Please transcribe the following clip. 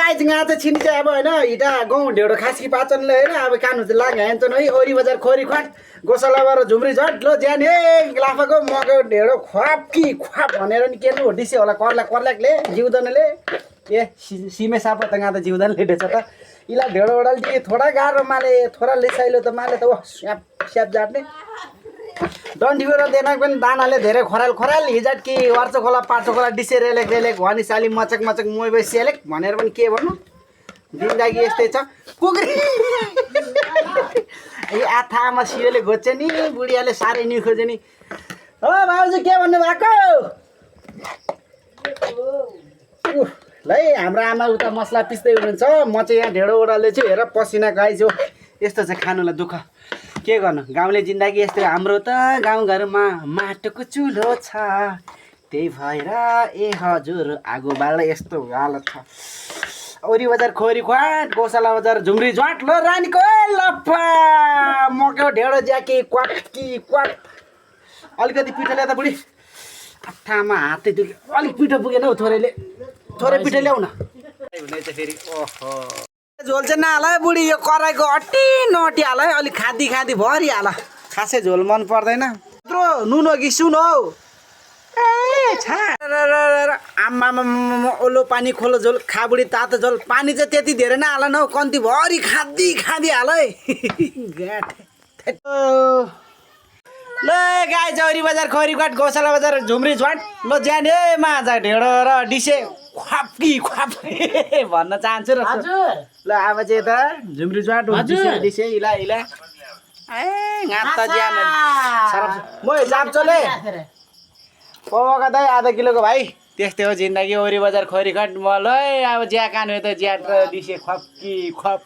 guys यहाँ चाहिँ छिन्छ अब होइन हिटा गाउँ ढेँडो खासी पाचनले होइन अब कानु चाहिँ लाग्यो हेन्छन् है ओरी बजार खोरी ख्वाट गोसलाबाट झुम्री झट लो ज्यान हे लाफाको मको ढेँडो ख्वाप कि ख्वाप भनेर नि के हो डिसे होला कर्लाकले जिउँदनले ए सिमे साप त यहाँ त जिउँदैन लेटेछ त इला ढेँडो ओडाल दिए थोडा गाह्रो माले थोडा लेसाइलो त माले त ओ स्याप स्याप जाट्ने डन्डीबाट देना पनि दानाले धेरै खराल हिजट कि वार्चो खोला पार्चो खोला डिसे रेलेक भनी साली मचक मोइ बइ सेलेक भनेर पनि के भन्नु जिन्दगी यस्तै छ कुकुरी ए आथामा सियोले घोच्छ नि बुढियाले साह्रै नि खोज्यो नि हो बाबुजी के भन्नु भएको ल हाम्रो आमा उता मसला पिस्दै हुनुहुन्छ म चाहिँ यहाँ ढेँडो ओडाल्दै छु हेर पसिना गाइजो यस्तो चाहिँ खानुलाई दुःख के गर्नु गाउँले जिन्दगी यस्तै हाम्रो त गाउँघरमा माटोको चुलो छ त्यही भएर ए हजुर आगो बाल्दा यस्तो हालत छ ओरी बजार खोरी ख्वाट गौशाला बजार झुम्री झ्वाट ल रानीको लप्पा मको ढेँडो ज्याकी क्वाट कि क्वाट अलिकति पिठो ल्याउँदा बुढी आत्थामा हातै दुख्यो अलिक पिठो पुगेन हौ थोरै पिठो ल्याउ न फेरि ओहो झोल चाहिँ नहाल है बुढी यो कराईको अट्टी नटी हाल है अलिक खाँदी भरि हाल खासै झोल मन पर्दैन यत्रो नुन हो कि सुन हौ ए छा आम्मा ओलो पानी खोलो झोल खा बुढी तातो झोल पानी चाहिँ त्यति धेरै नै हाल न हौ कन्ती भरि खाँदी हाल है ल गाई जौरी बजार खोरीघाट गौशाला बजार झुम्री झ्वाट ल ज्यान हे माजा ढेँडो र डिसे ख्वाप भन्न चाहन्छु र ल अब चाहिँ त झुम्री झ्वाट डिसे इला ए गात ज्यान म जाप्चोले पका दाइ आधा किलोको भाइ त्यस्तै हो जिन्दगी ओरी बजार खोरीघाट मल है अब ज्या कान हो त ज्या डिसे ख्वाप